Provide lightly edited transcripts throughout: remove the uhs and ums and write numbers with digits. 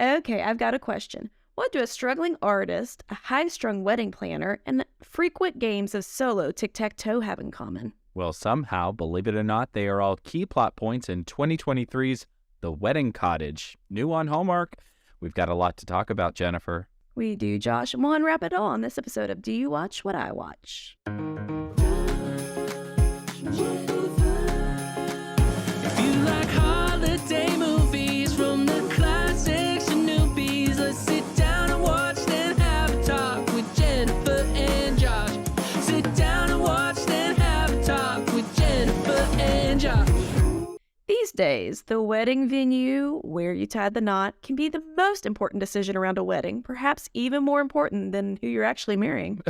Okay, I've got a question. What do a struggling artist, a high-strung wedding planner, and frequent games of solo tic-tac-toe have in common? Well, somehow, believe it or not, they are all key plot points in 2023's The Wedding Cottage. New on Hallmark. We've got a lot to talk about, Jennifer. We do, Josh, and we'll unwrap it all on this episode of Do You Watch What I Watch? If you like holiday movies from the classics to newbies, let's sit down and watch, then have a talk with Jennifer and Josh. Sit down and watch, then have a talk with Jennifer and Josh. These days, the wedding venue, where you tie the knot, can be the most important decision around a wedding, perhaps even more important than who you're actually marrying.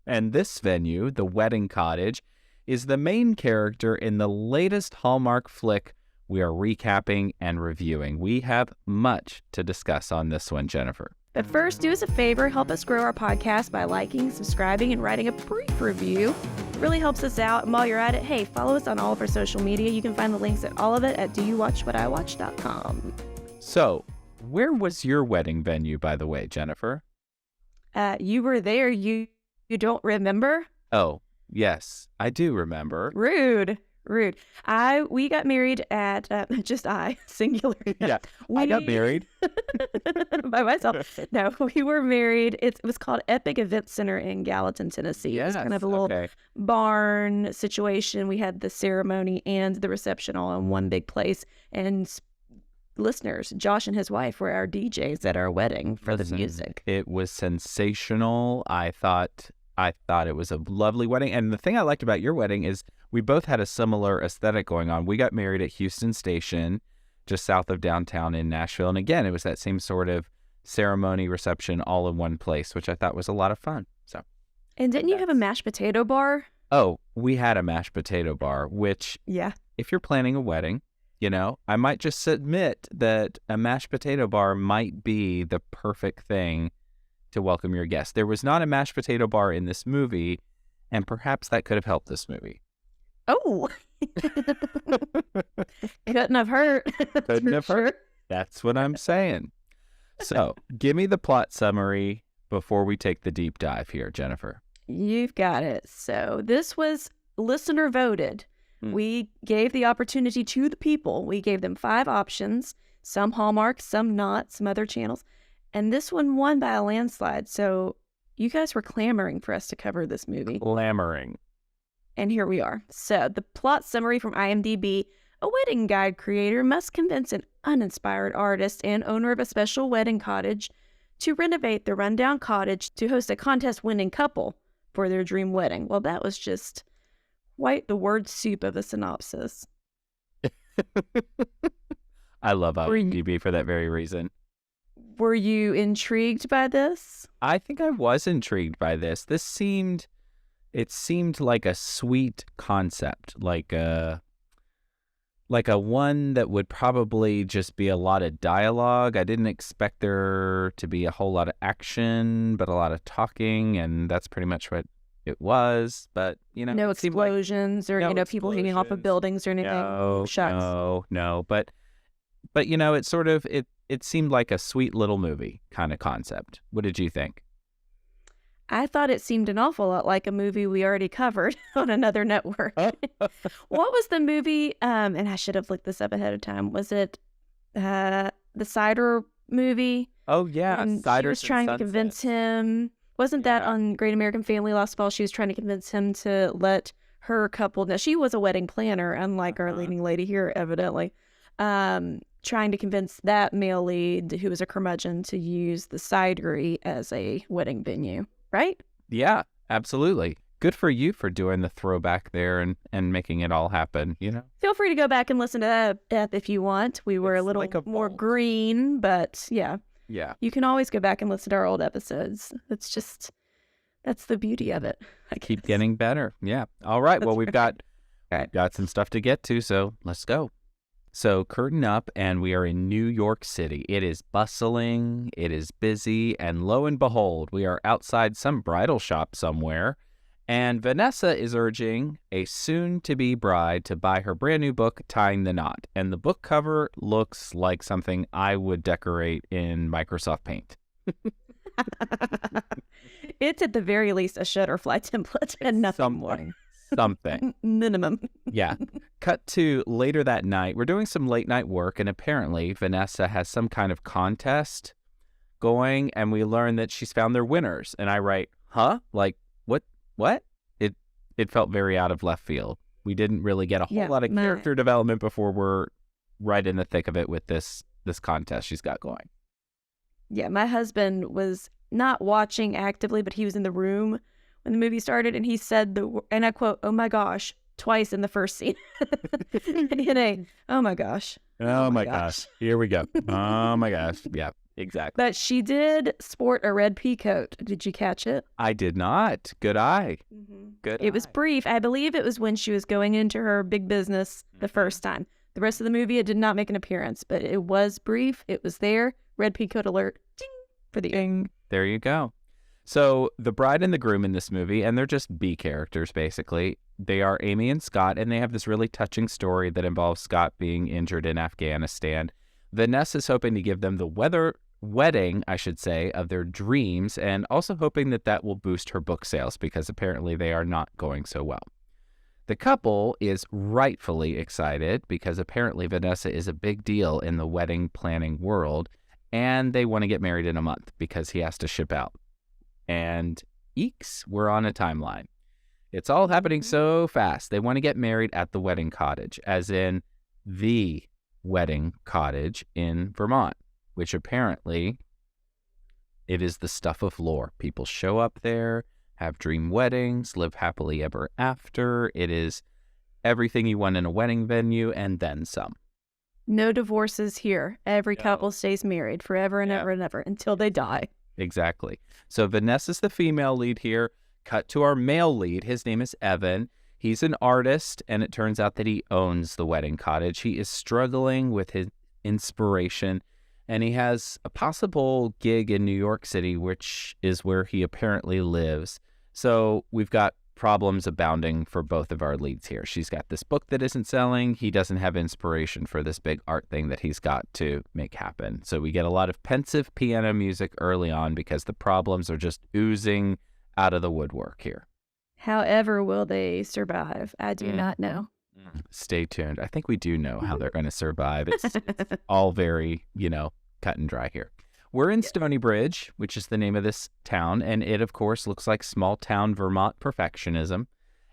And this venue, The Wedding Cottage, is the main character in the latest Hallmark flick we are recapping and reviewing. We have much to discuss on this one, Jennifer. But first, do us a favor, help us grow our podcast by liking, subscribing, and writing a brief review. It really helps us out. And while you're at it, hey, follow us on all of our social media. You can find the links at all of it at doyouwatchwhatiwatch.com. So, where was your wedding venue, by the way, Jennifer? You were there. You don't remember? Oh, yes, I do remember. Rude. We got married at, singular. Yeah, I got married. By myself. No, we were married. It was called Epic Event Center in Gallatin, Tennessee. It was kind of a little barn situation. We had the ceremony and the reception all in one big place. And listeners, Josh and his wife were our DJs at our wedding for the music. It was sensational. I thought it was a lovely wedding. And the thing I liked about your wedding is we both had a similar aesthetic going on. We got married at Houston Station, just south of downtown in Nashville. And again, it was that same sort of ceremony reception all in one place, which I thought was a lot of fun. So, and didn't you have a mashed potato bar? Oh, we had a mashed potato bar, which, if you're planning a wedding, I might just admit that a mashed potato bar might be the perfect thing to welcome your guests. There was not a mashed potato bar in this movie, and perhaps that could have helped this movie. Oh, couldn't have hurt. Couldn't have hurt. That's what I'm saying. So, give me the plot summary before we take the deep dive here, Jennifer. You've got it. So, this was listener voted. We gave the opportunity to the people. We gave them 5 options, some Hallmark, some not, some other channels. And this one won by a landslide. So you guys were clamoring for us to cover this movie. Clamoring. And here we are. So the plot summary from IMDb: a wedding guide creator must convince an uninspired artist and owner of a special wedding cottage to renovate the rundown cottage to host a contest-winning couple for their dream wedding. Well, that was just quite the word soup of a synopsis. I love IMDb for that very reason. Were you intrigued by this? I think I was intrigued by this. It seemed like a sweet concept, like a one that would probably just be a lot of dialogue. I didn't expect there to be a whole lot of action, but a lot of talking, and that's pretty much what it was. But, no explosions or, people hanging off of buildings or anything. No. But it sort of, it seemed like a sweet little movie kind of concept. What did you think? I thought it seemed an awful lot like a movie we already covered on another network. What was the movie? And I should have looked this up ahead of time. Was it the Cider movie? Oh, yeah. She was trying to convince him. Wasn't that on Great American Family Last Fall? She was trying to convince him to let her couple. Now, she was a wedding planner, unlike our leading lady here, evidently. Trying to convince that male lead, who was a curmudgeon, to use the cidery as a wedding venue, right? Yeah, absolutely. Good for you for doing the throwback there and making it all happen, Feel free to go back and listen to that if you want. We were a little more green, but yeah. Yeah. You can always go back and listen to our old episodes. That's the beauty of it. Keep getting better. Yeah. All right. Well, we've got some stuff to get to, so let's go. So curtain up, and we are in New York City. It is bustling, it is busy, and lo and behold, we are outside some bridal shop somewhere, And Vanessa is urging a soon-to-be bride to buy her brand new book, Tying the Knot. And the book cover looks like something I would decorate in Microsoft Paint. It's at the very least a Shutterfly template and nothing more. Something. Minimum. Yeah. Cut to later that night. We're doing some late night work, and apparently Vanessa has some kind of contest going, and we learn that she's found their winners. And I write, huh? Like, what? It felt very out of left field. We didn't really get a whole lot of character development before we're right in the thick of it with this contest she's got going. Yeah, my husband was not watching actively, but he was in the room when the movie started, and he said, and I quote, "Oh my gosh," twice in the first scene. Oh my gosh. Oh my gosh. Here we go. Oh my gosh. Yeah, exactly. But she did sport a red pea coat. Did you catch it? I did not. Good eye. It was brief. I believe it was when she was going into her big business the first time. The rest of the movie, it did not make an appearance, but it was brief. It was there. Red pea coat alert. Ding for the ding. There you go. So the bride and the groom in this movie, and they're just B characters, basically. They are Amy and Scott, and they have this really touching story that involves Scott being injured in Afghanistan. Vanessa's hoping to give them the wedding, I should say, of their dreams, and also hoping that will boost her book sales because apparently they are not going so well. The couple is rightfully excited because apparently Vanessa is a big deal in the wedding planning world, and they want to get married in a month because he has to ship out. And eeks, we're on a timeline. It's all happening so fast. They want to get married at the Wedding Cottage, as in the Wedding Cottage in Vermont, which apparently it is the stuff of lore. People show up there, have dream weddings, live happily ever after. It is everything you want in a wedding venue and then some. No divorces here. Every couple stays married forever and ever and ever until they die. Exactly. So Vanessa's the female lead here. Cut to our male lead. His name is Evan. He's an artist, and it turns out that he owns the Wedding Cottage. He is struggling with his inspiration, and he has a possible gig in New York City, which is where he apparently lives. So we've got problems abounding for both of our leads here. She's got this book that isn't selling. He doesn't have inspiration for this big art thing that he's got to make happen. So we get a lot of pensive piano music early on because the problems are just oozing out of the woodwork here. However, will they survive? I do not know. Stay tuned. I think we do know how they're going to survive. It's all very, cut and dry here. We're in Stony Bridge, which is the name of this town, and it, of course, looks like small-town Vermont perfectionism.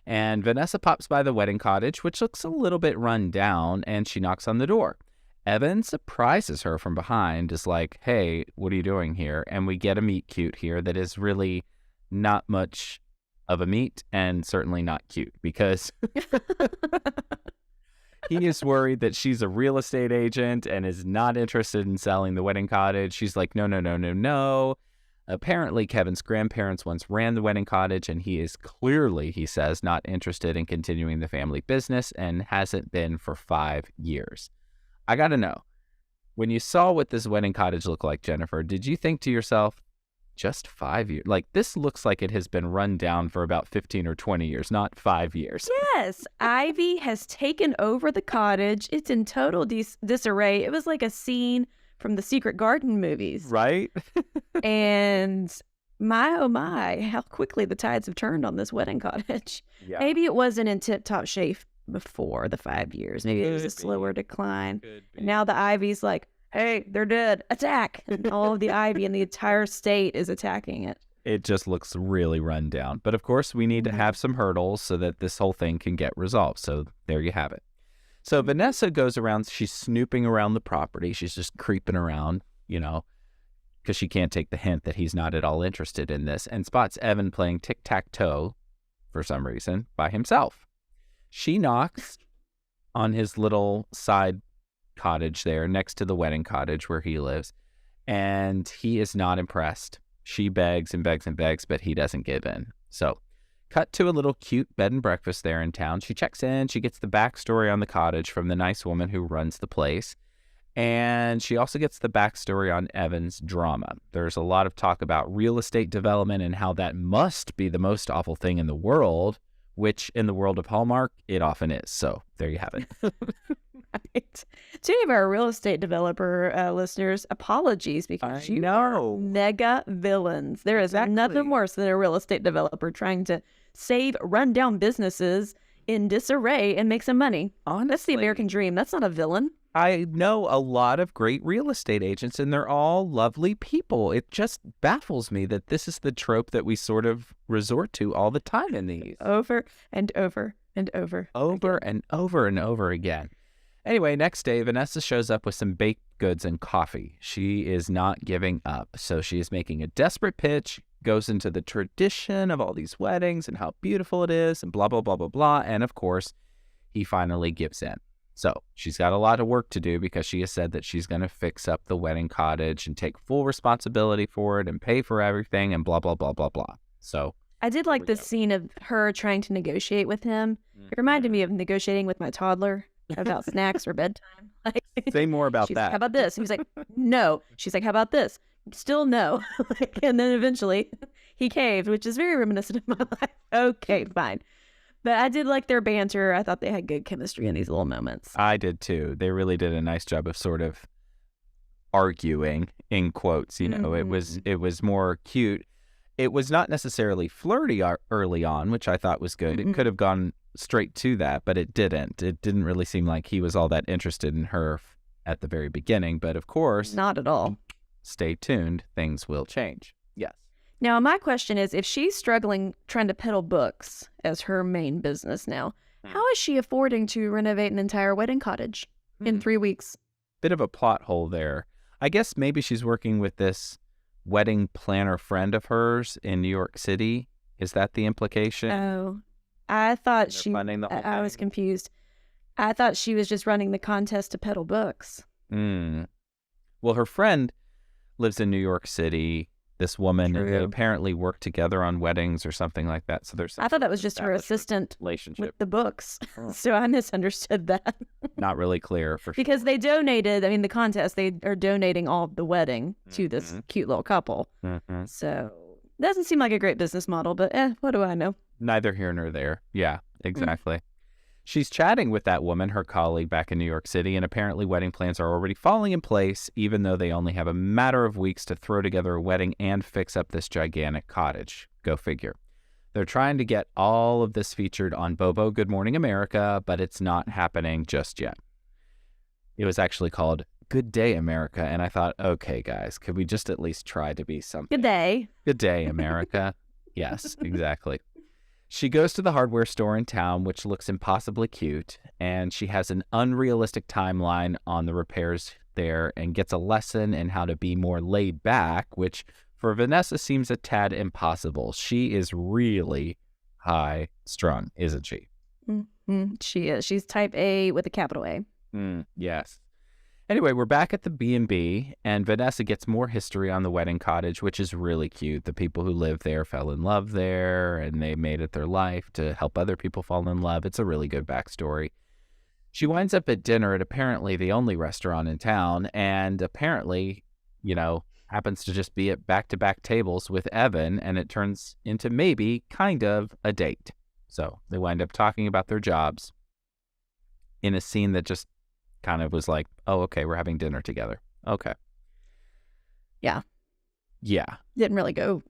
And Vanessa pops by the Wedding Cottage, which looks a little bit run down, and she knocks on the door. Evan surprises her from behind, is like, hey, what are you doing here? And we get a meet-cute here that is really not much of a meet and certainly not cute because he is worried that she's a real estate agent and is not interested in selling the Wedding Cottage. She's like, no. Apparently, Kevin's grandparents once ran the Wedding Cottage, and he is clearly, he says, not interested in continuing the family business and hasn't been for 5 years. I got to know, when you saw what this Wedding Cottage looked like, Jennifer, did you think to yourself, just 5 years? Like, this looks like it has been run down for about 15 or 20 years, not 5 years. Yes, Ivy has taken over the cottage. It's in total disarray. It was like a scene from the Secret Garden movies. Right? And my, oh my, how quickly the tides have turned on this Wedding Cottage. Yeah. Maybe it wasn't in tip-top shape before the 5 years. Maybe it was a slower decline. And now the Ivy's like, hey, they're dead. Attack. And all of the ivy in the entire state is attacking it. It just looks really run down. But of course, we need to have some hurdles so that this whole thing can get resolved. So there you have it. So Vanessa goes around. She's snooping around the property. She's just creeping around, because she can't take the hint that he's not at all interested in this, and spots Evan playing tic-tac-toe for some reason by himself. She knocks on his little side cottage there next to the Wedding Cottage where he lives, and he is not impressed. She begs and begs and begs, but he doesn't give in. So cut to a little cute bed and breakfast there in town. She checks in. She gets the backstory on the cottage from the nice woman who runs the place, And she also gets the backstory on Evan's drama. There's a lot of talk about real estate development and how that must be the most awful thing in the world, which in the world of Hallmark, it often is. So there you have it. Right. To any of our real estate developer listeners, apologies because you are mega villains. There is nothing worse than a real estate developer trying to save rundown businesses in disarray and make some money. Honestly, that's the American dream. That's not a villain. I know a lot of great real estate agents, and they're all lovely people. It just baffles me that this is the trope that we sort of resort to all the time in these. Over and over and over. Over and over and over again. Anyway, next day, Vanessa shows up with some baked goods and coffee. She is not giving up, so she is making a desperate pitch, goes into the tradition of all these weddings and how beautiful it is, and blah, blah, blah, blah, blah. And of course, he finally gives in. So she's got a lot of work to do because she has said that she's going to fix up the wedding cottage and take full responsibility for it and pay for everything and blah, blah, blah, blah, blah. So I did like the scene of her trying to negotiate with him. It reminded me of negotiating with my toddler about snacks or bedtime. Like, say more about she's that. Like, how about this? He was like, no. She's like, how about this? Still no. And then eventually he caved, which is very reminiscent of my life. Okay, fine. But I did like their banter. I thought they had good chemistry in these little moments. I did too. They really did a nice job of sort of arguing, in quotes. You know, it was more cute. It was not necessarily flirty early on, which I thought was good. It could have gone straight to that, but it didn't. It didn't really seem like he was all that interested in her at the very beginning. But of course, not at all. Stay tuned. Things will change. Yes. Now, my question is, if she's struggling trying to peddle books as her main business now, how is she affording to renovate an entire wedding cottage in 3 weeks? Bit of a plot hole there. I guess maybe she's working with this wedding planner friend of hers in New York City. Is that the implication? Oh, I thought I was confused. I thought she was just running the contest to peddle books. Well, her friend lives in New York City. This woman, and they apparently work together on weddings or something like that. So there's. I thought that was just her assistant relationship with the books. So I misunderstood that. Not really clear for sure. Because they donated. I mean, the contest. They are donating all of the wedding to this cute little couple. So doesn't seem like a great business model, but what do I know? Neither here nor there. Yeah, exactly. She's chatting with that woman, her colleague back in New York City, and apparently wedding plans are already falling in place, even though they only have a matter of weeks to throw together a wedding and fix up this gigantic cottage. Go figure. They're trying to get all of this featured on Bobo Good Morning America, but it's not happening just yet. It was actually called Good Day America, and I thought, okay, guys, could we just at least try to be something? Good day. Good day, America. Yes, exactly. She goes to the hardware store in town, which looks impossibly cute, and she has an unrealistic timeline on the repairs there and gets a lesson in how to be more laid back, which for Vanessa seems a tad impossible. She is really high-strung, isn't she? She is. She's type A with a capital A. Yes. Anyway, we're back at the B&B, and Vanessa gets more history on the wedding cottage, which is really cute. The people who live there fell in love there, and they made it their life to help other people fall in love. It's a really good backstory. She winds up at dinner at apparently the only restaurant in town, and apparently, happens to just be at back-to-back tables with Evan, and it turns into maybe kind of a date. So they wind up talking about their jobs in a scene that just kind of was like, oh, okay, we're having dinner together. Okay. Yeah. Yeah. Didn't really go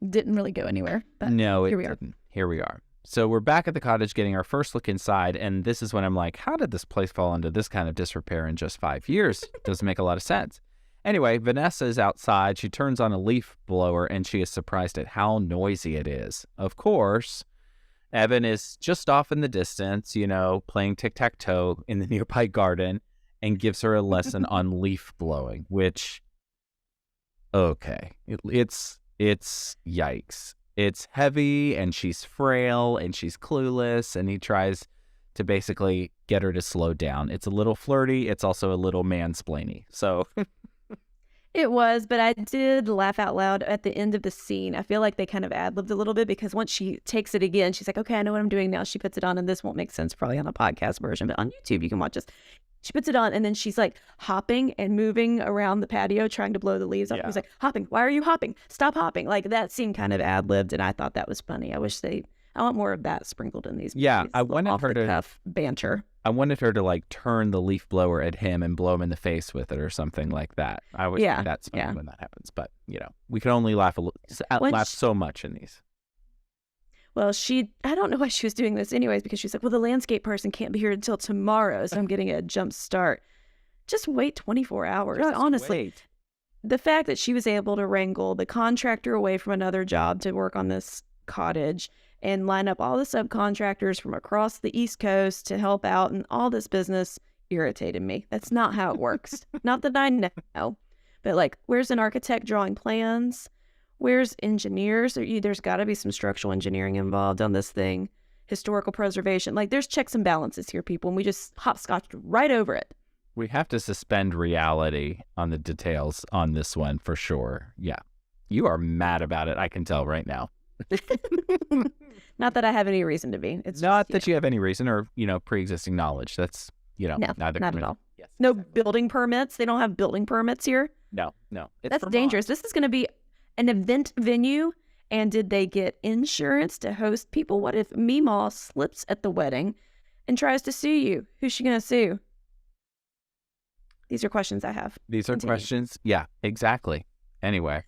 anywhere. But no, it here we are. didn't. Here we are. So we're back at the cottage getting our first look inside, and this is when I'm like, how did this place fall into this kind of disrepair in just 5 years? Doesn't make a lot of sense. Anyway, Vanessa is outside. She turns on a leaf blower, and she is surprised at how noisy it is. Of course, Evan is just off in the distance, playing tic-tac-toe in the nearby garden, and gives her a lesson on leaf blowing, which, okay, it's yikes. It's heavy, and she's frail, and she's clueless, and he tries to basically get her to slow down. It's a little flirty. It's also a little mansplaining. So it was, but I did laugh out loud at the end of the scene. I feel like they kind of ad-libbed a little bit because once she takes it again, she's like, okay, I know what I'm doing now. She puts it on, and this won't make sense probably on a podcast version, but on YouTube you can watch this. She puts it on, and then she's like hopping and moving around the patio trying to blow the leaves off. Yeah. He's like, hopping. Why are you hopping? Stop hopping. Like, that seemed kind of ad-libbed, and I thought that was funny. I want more of that sprinkled in these Yeah, movies. I wanted off her the to- cuff banter. I wanted her to like turn the leaf blower at him and blow him in the face with it or something like that. I always Yeah, think that's funny yeah. when that happens, but we can only laugh When laugh she- so much in these. Well, I don't know why she was doing this anyways, because she's like, well, the landscape person can't be here until tomorrow, so I'm getting a jump start. Just wait 24 hours. Just Honestly, wait. the fact that she was able to wrangle the contractor away from another job to work on this cottage and line up all the subcontractors from across the East Coast to help out in all this business irritated me. That's not how it works. Not that I know. But like, where's an architect drawing plans? Where's engineers? There's got to be some structural engineering involved on this thing. Historical preservation. Like, there's checks and balances here, people, and we just hopscotched right over it. We have to suspend reality on the details on this one for sure. Yeah. You are mad about it. I can tell right now. Not that I have any reason to be. It's Not just, that you have any reason or, pre-existing knowledge. That's, No, neither. not at all. Yes, No exactly. building permits. They don't have building permits here. No. It's That's Vermont. dangerous. This is going to be an event venue. And did they get insurance to host people? What if Meemaw slips at the wedding and tries to sue you? Who's she going to sue? These are questions I have. These are Continue. questions. Yeah, exactly. Anyway.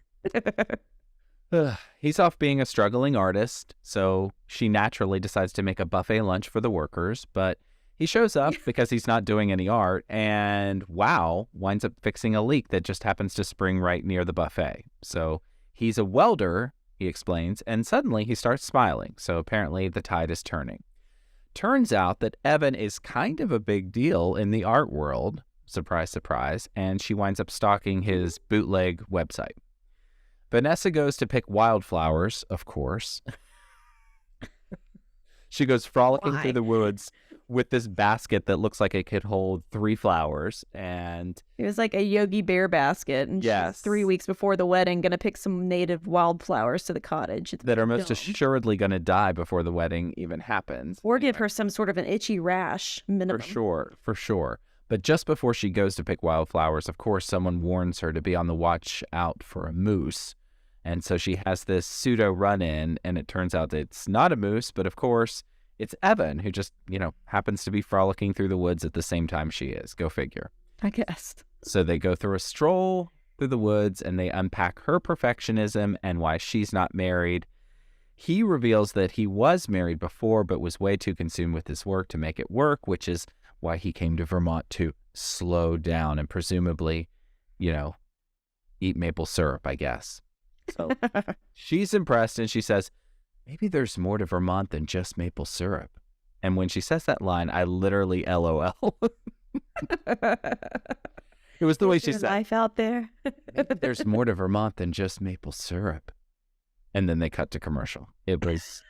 He's off being a struggling artist, so she naturally decides to make a buffet lunch for the workers, but he shows up because he's not doing any art and, winds up fixing a leak that just happens to spring right near the buffet. So he's a welder, he explains, and suddenly he starts smiling, so apparently the tide is turning. Turns out that Evan is kind of a big deal in the art world, surprise, surprise, and she winds up stalking his bootleg website. Vanessa goes to pick wildflowers, of course. She goes frolicking Why? through the woods with this basket that looks like it could hold 3 flowers. And It was like a Yogi Bear basket. And Yes. she's 3 weeks before the wedding going to pick some native wildflowers to the cottage. It's that are most dumb. assuredly going to die before the wedding even happens. Or give her some sort of an itchy rash minimum. For sure. But just before she goes to pick wildflowers, of course, someone warns her to be on the watch out for a moose. And so she has this pseudo run-in, and it turns out that it's not a moose, but of course, it's Evan, who just, happens to be frolicking through the woods at the same time she is. Go figure. I guess. So they go through a stroll through the woods, and they unpack her perfectionism and why she's not married. He reveals that he was married before, but was way too consumed with his work to make it work, which is why he came to Vermont to slow down and presumably, eat maple syrup, I guess. So she's impressed and she says, maybe there's more to Vermont than just maple syrup. And when she says that line, I literally LOL. It was the way she There's said, life out there. maybe there's more to Vermont than just maple syrup. And then they cut to commercial. It was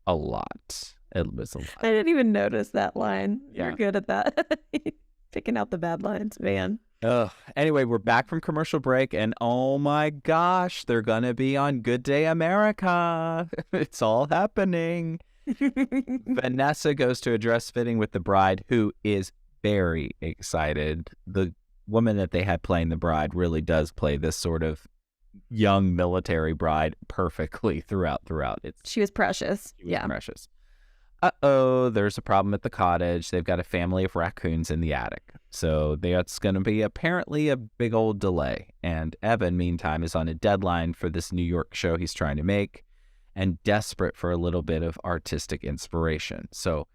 a lot. It was a lot. I didn't even notice that line. Yeah. You're good at that. Picking out the bad lines, man. Anyway, we're back from commercial break, and oh my gosh, they're going to be on Good Day America. It's all happening. Vanessa goes to a dress fitting with the bride, who is very excited. The woman that they had playing the bride really does play this sort of young military bride perfectly throughout. She was precious. She was Yeah. precious. There's a problem at the cottage. They've got a family of raccoons in the attic. So that's going to be apparently a big old delay. And Evan, meantime, is on a deadline for this New York show he's trying to make and desperate for a little bit of artistic inspiration. So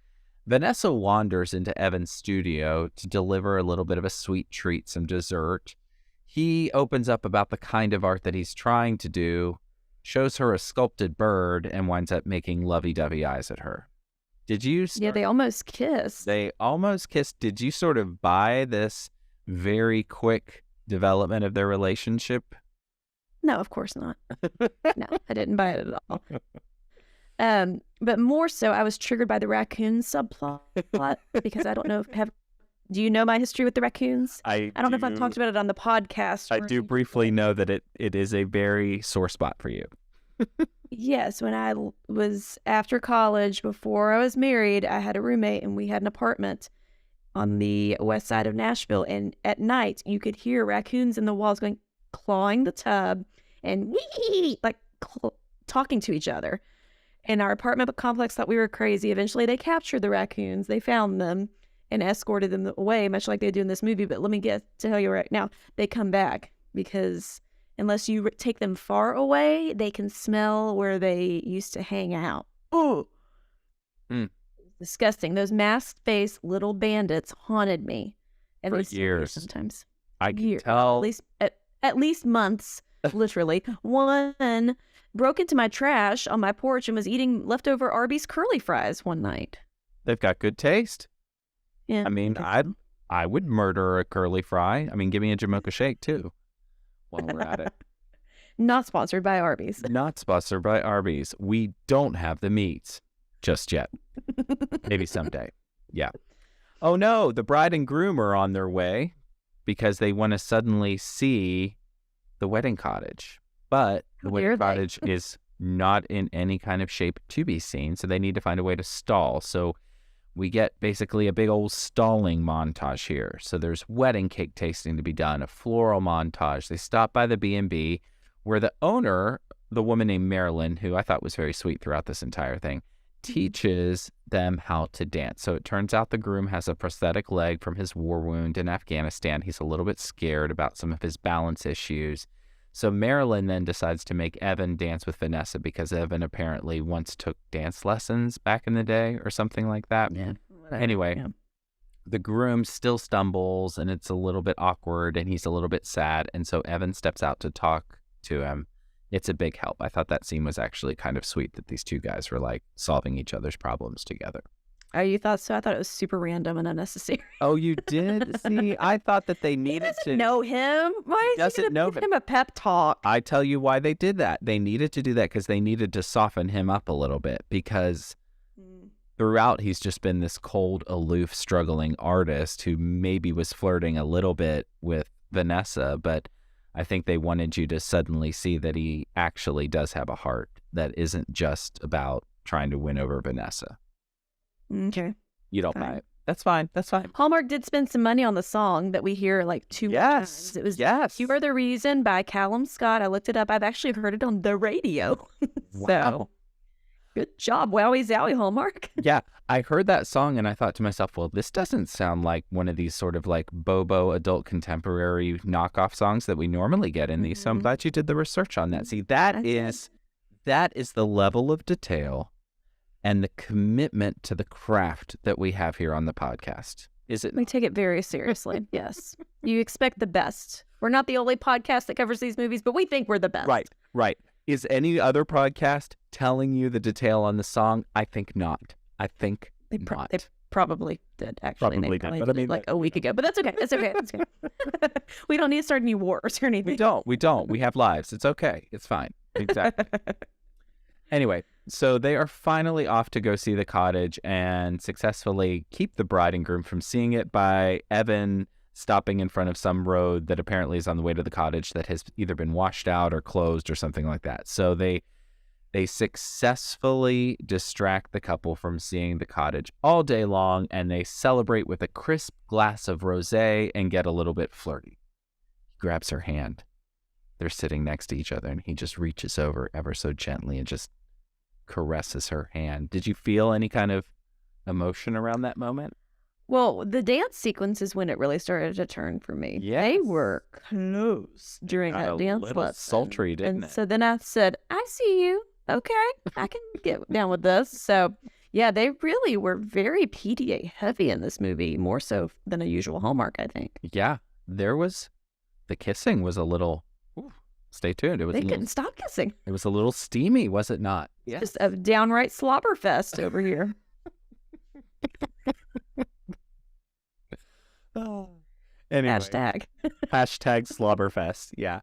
Vanessa wanders into Evan's studio to deliver a little bit of a sweet treat, some dessert. He opens up about the kind of art that he's trying to do, shows her a sculpted bird, and winds up making lovey-dovey eyes at her. Did you? Yeah, they almost kissed. They almost kissed. Did you sort of buy this very quick development of their relationship? No, of course not. No, I didn't buy it at all. But more so, I was triggered by the raccoon subplot because I don't know do you know my history with the raccoons? I don't know if I've talked about it on the podcast. I do briefly know that it is a very sore spot for you. Yes, when I was after college, before I was married, I had a roommate and we had an apartment on the west side of Nashville. And at night, you could hear raccoons in the walls going, clawing the tub and wee, like talking to each other. And our apartment complex thought we were crazy. Eventually, they captured the raccoons. They found them and escorted them away, much like they do in this movie. But let me tell you right now, they come back because unless you take them far away, they can smell where they used to hang out. Oh, disgusting. Those masked-faced little bandits haunted me. For years. Sometimes. I can tell. At least months, literally. One broke into my trash on my porch and was eating leftover Arby's curly fries one night. They've got good taste. Yeah. I mean, I would murder a curly fry. I mean, give me a Jamocha shake, too, while we're at it. Not sponsored by Arby's. Not sponsored by Arby's. We don't have the meats just yet. Maybe someday. Yeah. Oh, no, the bride and groom are on their way because they want to suddenly see the wedding cottage. But the wedding cottage is not in any kind of shape to be seen, so they need to find a way to stall. So we get basically a big old stalling montage here. So there's wedding cake tasting to be done, a floral montage. They stop by the B&B where the owner, the woman named Marilyn, who I thought was very sweet throughout this entire thing, teaches them how to dance. So it turns out the groom has a prosthetic leg from his war wound in Afghanistan. He's a little bit scared about some of his balance issues. So Marilyn then decides to make Evan dance with Vanessa because Evan apparently once took dance lessons back in the day or something like that. Yeah. Anyway, the groom still stumbles and it's a little bit awkward and he's a little bit sad. And so Evan steps out to talk to him. It's a big help. I thought that scene was actually kind of sweet that these two guys were like solving each other's problems together. Oh, you thought so? I thought it was super random and unnecessary. Oh, you did? See, I thought that they needed to know him. Why is he going to give him a pep talk? I tell you why they did that. They needed to do that because they needed to soften him up a little bit because throughout he's just been this cold, aloof, struggling artist who maybe was flirting a little bit with Vanessa, but I think they wanted you to suddenly see that he actually does have a heart that isn't just about trying to win over Vanessa. Okay. You don't buy it. That's fine. That's fine. Hallmark did spend some money on the song that we hear like two times. It was You Are the Reason by Callum Scott. I looked it up. I've actually heard it on the radio. Wow. So, good job. Wowie zowie, Hallmark. Yeah. I heard that song and I thought to myself, well, this doesn't sound like one of these sort of like Bobo adult contemporary knockoff songs that we normally get in these. So I'm glad you did the research on that. See, that is the level of detail and the commitment to the craft that we have here on the podcast. Is it? We take it very seriously. Yes. You expect the best. We're not the only podcast that covers these movies, but we think we're the best. Right. Is any other podcast telling you the detail on the song? I think not. I think not. They probably did, actually. Probably did, but I mean, like a week ago. But that's okay. It's okay. It's okay. We don't need to start any wars or anything. We don't. We have lives. It's okay. It's fine. Exactly. Anyway, so they are finally off to go see the cottage and successfully keep the bride and groom from seeing it by Evan stopping in front of some road that apparently is on the way to the cottage that has either been washed out or closed or something like that. So they successfully distract the couple from seeing the cottage all day long, and they celebrate with a crisp glass of rosé and get a little bit flirty. He grabs her hand. They're sitting next to each other, and he just reaches over ever so gently and just caresses her hand. Did you feel any kind of emotion around that moment? Well, the dance sequence is when it really started to turn for me. Yes. They were close during that dance lesson. A little sultry, didn't it? So then I said, I see you. Okay, I can get down with this. So, yeah, they really were very PDA heavy in this movie, more so than a usual Hallmark, I think. Yeah, the kissing was a little, stay tuned. They couldn't stop kissing. It was a little steamy, was it not? Yes. Just a downright slobber fest over here. Anyway. Hashtag slobberfest. Yeah.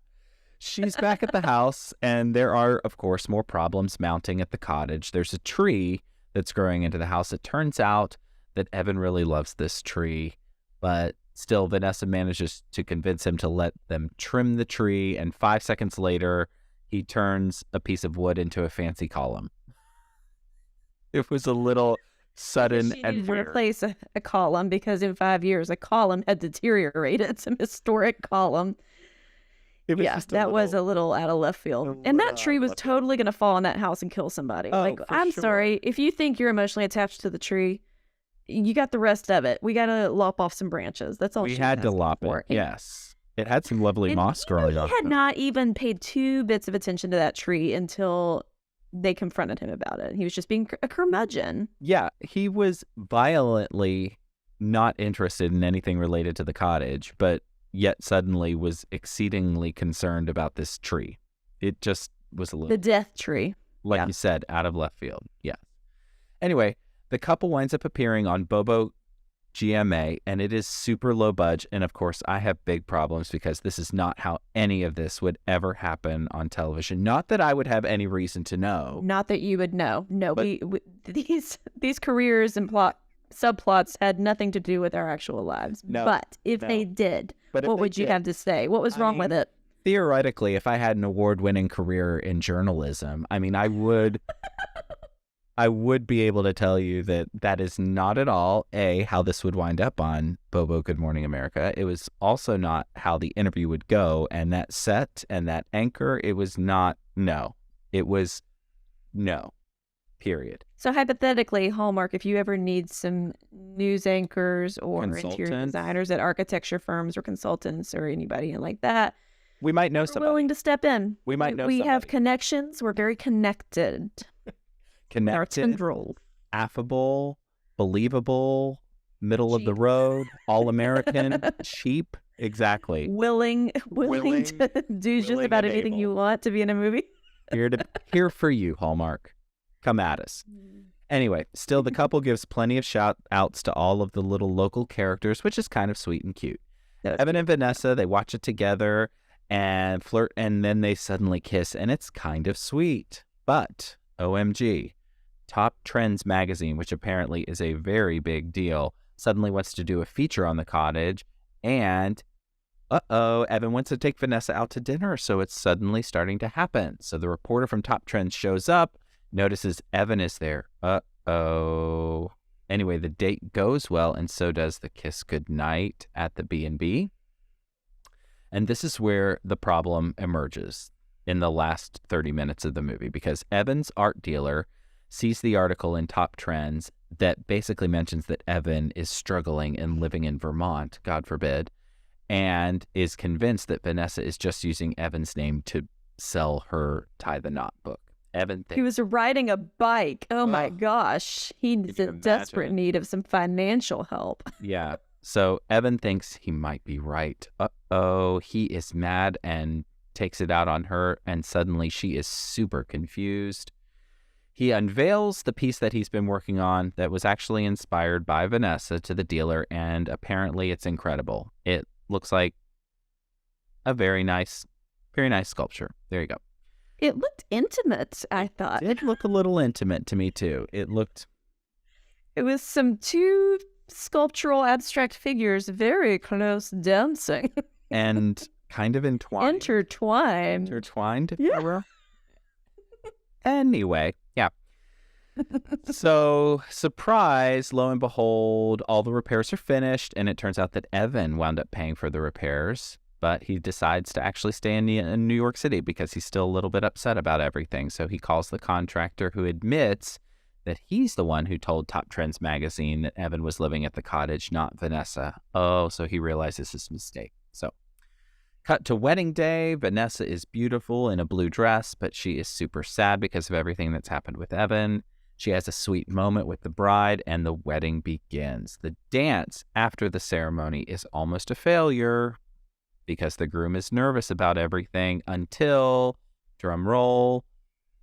She's back at the house, and there are, of course, more problems mounting at the cottage. There's a tree that's growing into the house. It turns out that Evan really loves this tree, but still Vanessa manages to convince him to let them trim the tree, and 5 seconds later, he turns a piece of wood into a fancy column. It was a little sudden She and needed to weird. replace a column because in 5 years a column had deteriorated. Some historic column. It was Yeah, just that was a little out of left field. And that tree was totally going to fall in that house and kill somebody. Oh, Like, for I'm sure. sorry. If you think you're emotionally attached to the tree, you got the rest of it. We got to lop off some branches. That's all We she's had to asking lop for. it. Yes. It had some lovely And, moss you know, growing he on had it. not even paid 2 bits of attention to that tree until they confronted him about it. He was just being a curmudgeon. Yeah, he was violently not interested in anything related to the cottage, but yet suddenly was exceedingly concerned about this tree. It just was a little, The death tree. like yeah. you said, out of left field. Yeah. Anyway, the couple winds up appearing on Bobo GMA, and it is super low budget. And of course, I have big problems because this is not how any of this would ever happen on television. Not that I would have any reason to know. Not that you would know. No, But- we these careers and subplots had nothing to do with our actual lives. No, but if no. they did, But if what they would you did- have to say? What was I wrong mean, with it? Theoretically, if I had an award-winning career in journalism, I mean, I would be able to tell you that that is not at all, A, how this would wind up on Bobo Good Morning America. It was also not how the interview would go. And that set and that anchor, it was not, no. It was no, period. So hypothetically, Hallmark, if you ever need some news anchors or interior Consultants. designers at architecture firms or consultants or anybody like that, We might know we're somebody. willing to step in. We might know We have somebody. connections. We're very connected. Our Connected, tendrils. affable, believable, middle of the road, all-American, cheap. Exactly. Willing Willing- to do just willing about and anything able. you want to be in a movie. Here for you, Hallmark. Come at us. Anyway, still the couple gives plenty of shout outs to all of the little local characters, which is kind of sweet and cute. That's Evan and Vanessa, they watch it together and flirt, and then they suddenly kiss, and it's kind of sweet. But, OMG, Top Trends magazine, which apparently is a very big deal, suddenly wants to do a feature on the cottage, and Evan wants to take Vanessa out to dinner, so it's suddenly starting to happen. So the reporter from Top Trends shows up, notices Evan is there. Anyway, the date goes well, and so does the kiss goodnight at the B&B. And this is where the problem emerges in the last 30 minutes of the movie, because Evan's art dealer sees the article in Top Trends that basically mentions that Evan is struggling and living in Vermont, God forbid, and is convinced that Vanessa is just using Evan's name to sell her Tie the Knot book. Evan thinks He was riding a bike. Oh my Ugh. gosh. He's you in desperate imagine? need of some financial help. Yeah. So Evan thinks he might be right. He is mad and takes it out on her, and suddenly she is super confused. He unveils the piece that he's been working on that was actually inspired by Vanessa to the dealer, and apparently it's incredible. It looks like a very nice sculpture. There you go. It looked intimate, I thought. It looked a little intimate to me too. It looked It was some 2 sculptural abstract figures very close dancing. and kind of entwined. Intertwined, if Yeah. you will. Anyway, yeah. So, surprise, lo and behold, all the repairs are finished, and it turns out that Evan wound up paying for the repairs, but he decides to actually stay in New York City because he's still a little bit upset about everything. So he calls the contractor, who admits that he's the one who told Top Trends magazine that Evan was living at the cottage, not Vanessa. Oh, so he realizes his mistake. So, cut to wedding day. Vanessa is beautiful in a blue dress, but she is super sad because of everything that's happened with Evan. She has a sweet moment with the bride, and the wedding begins. The dance after the ceremony is almost a failure because the groom is nervous about everything until, drum roll,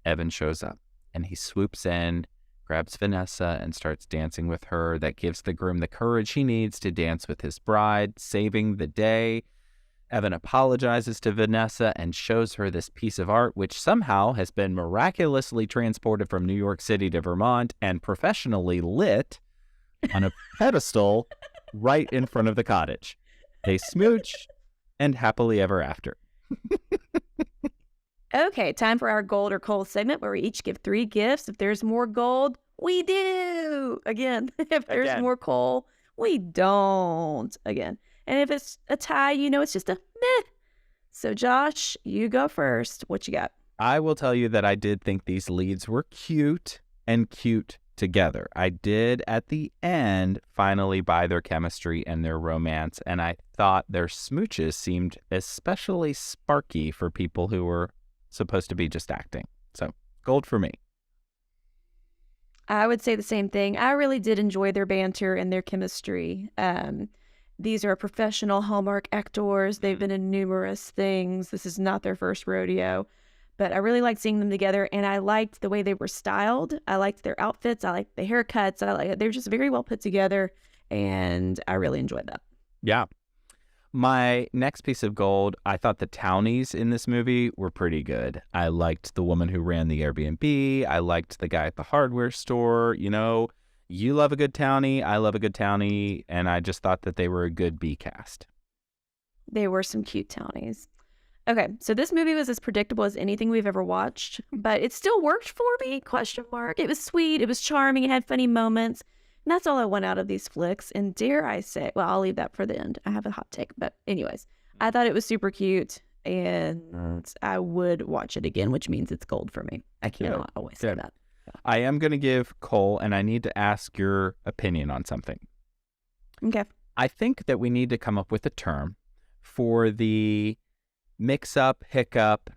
Evan shows up, and he swoops in, grabs Vanessa, and starts dancing with her. That gives the groom the courage he needs to dance with his bride, saving the day. Evan apologizes to Vanessa and shows her this piece of art, which somehow has been miraculously transported from New York City to Vermont and professionally lit on a pedestal right in front of the cottage. They smooch, and happily ever after. Okay, time for our gold or coal segment where we each give 3 gifts. If there's more gold We do. Again, if there's Again. more coal, we don't. Again. And if it's a tie, it's just a meh. So, Josh, you go first. What you got? I will tell you that I did think these leads were cute and cute together. I did at the end finally buy their chemistry and their romance, and I thought their smooches seemed especially sparky for people who were supposed to be just acting. So, gold for me. I would say the same thing. I really did enjoy their banter and their chemistry. These are professional Hallmark actors. They've been in numerous things. This is not their first rodeo. But I really liked seeing them together, and I liked the way they were styled. I liked their outfits. I liked the haircuts. They're just very well put together, and I really enjoyed that. Yeah. My next piece of gold, I thought the townies in this movie were pretty good. I liked the woman who ran the Airbnb. I liked the guy at the hardware store. You love a good townie. I love a good townie. And I just thought that they were a good B cast. They were some cute townies. Okay, so this movie was as predictable as anything we've ever watched, but it still worked for me, ? It was sweet, it was charming, it had funny moments, and that's all I want out of these flicks. And dare I say, well, I'll leave that for the end. I have a hot take, but anyways, I thought it was super cute, and I would watch it again, which means it's gold for me. I cannot always say that. I am going to give Cole, and I need to ask your opinion on something. Okay. I think that we need to come up with a term for the mix-up, hiccup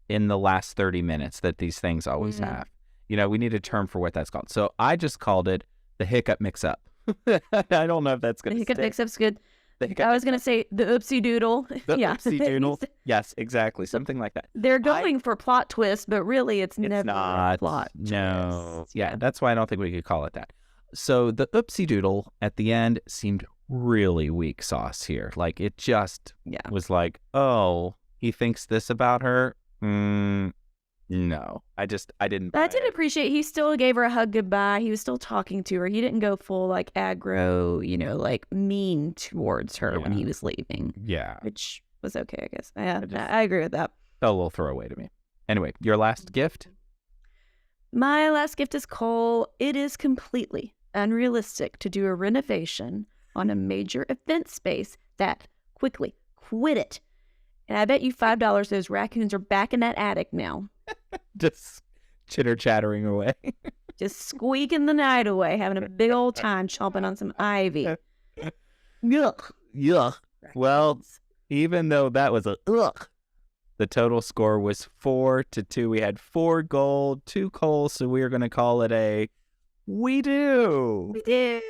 in the last 30 minutes that these things always have. We need a term for what that's called. So I just called it the hiccup mix-up. I don't know if that's going to The hiccup mix-up's good. The hiccup I was going to say the oopsie doodle. The yeah. oopsie doodle. Yes, exactly. Something like that. They're going for plot twist, but really it's never not a plot No. twist. Yeah, that's why I don't think we could call it that. So the oopsie doodle at the end seemed really weak sauce here. Like it just was like, oh, he thinks this about her? No. I didn't. I did appreciate he still gave her a hug goodbye. He was still talking to her. He didn't go full like aggro, like mean towards her when he was leaving. Yeah. Which was okay, I guess. I agree with that. Felt a little throwaway to me. Anyway, your last gift? My last gift is Cole. It is completely unrealistic to do a renovation on a major event space that quickly. Quit it. And I bet you $5 those raccoons are back in that attic now. Just chitter-chattering away. Just squeaking the night away, having a big old time chomping on some ivy. Yuck. Yuck. Well, even though that was a ugh, the total score was 4-2. We had 4 gold, 2 coal, so we are going to call it a we do. We do.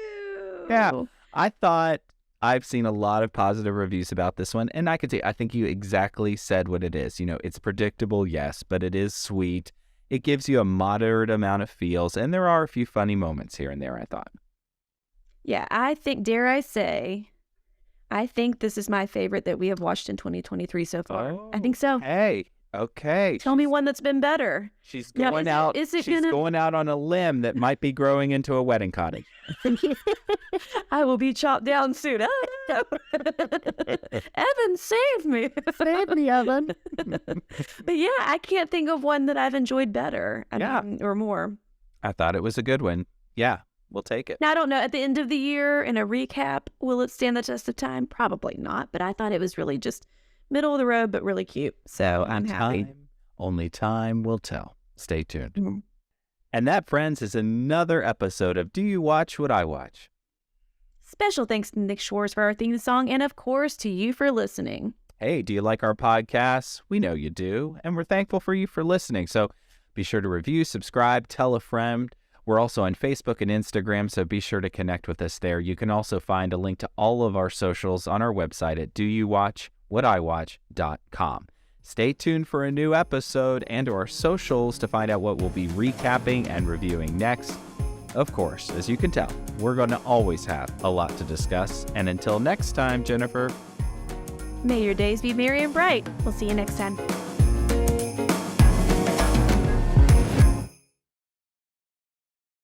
Yeah. I thought I've seen a lot of positive reviews about this one, and I think you exactly said what it is. It's predictable, yes, but it is sweet. It gives you a moderate amount of feels, and there are a few funny moments here and there, I thought. Yeah, I think, dare I say, I think this is my favorite that we have watched in 2023 so far. Oh, I think so. Hey, okay. Tell me one that's been better. She's going out. She's going out on a limb that might be growing into a wedding cottage. I will be chopped down soon. Oh, no. Evan, save me. Save me, Evan. But yeah, I can't think of one that I've enjoyed better or more. I thought it was a good one. Yeah, we'll take it. Now, I don't know. At the end of the year, in a recap, will it stand the test of time? Probably not. But I thought it was really just middle of the road, but really cute. So I'm happy. Only time will tell. Stay tuned. Mm-hmm. And that, friends, is another episode of Do You Watch What I Watch? Special thanks to Nick Schwartz for our theme song, and of course to you for listening. Hey, do you like our podcasts? We know you do, and we're thankful for you for listening. So be sure to review, subscribe, tell a friend. We're also on Facebook and Instagram, so be sure to connect with us there. You can also find a link to all of our socials on our website at doyouwatchwhatiwatch.com. Stay tuned for a new episode and our socials to find out what we'll be recapping and reviewing next. Of course, as you can tell, we're going to always have a lot to discuss. And until next time, Jennifer, may your days be merry and bright. We'll see you next time.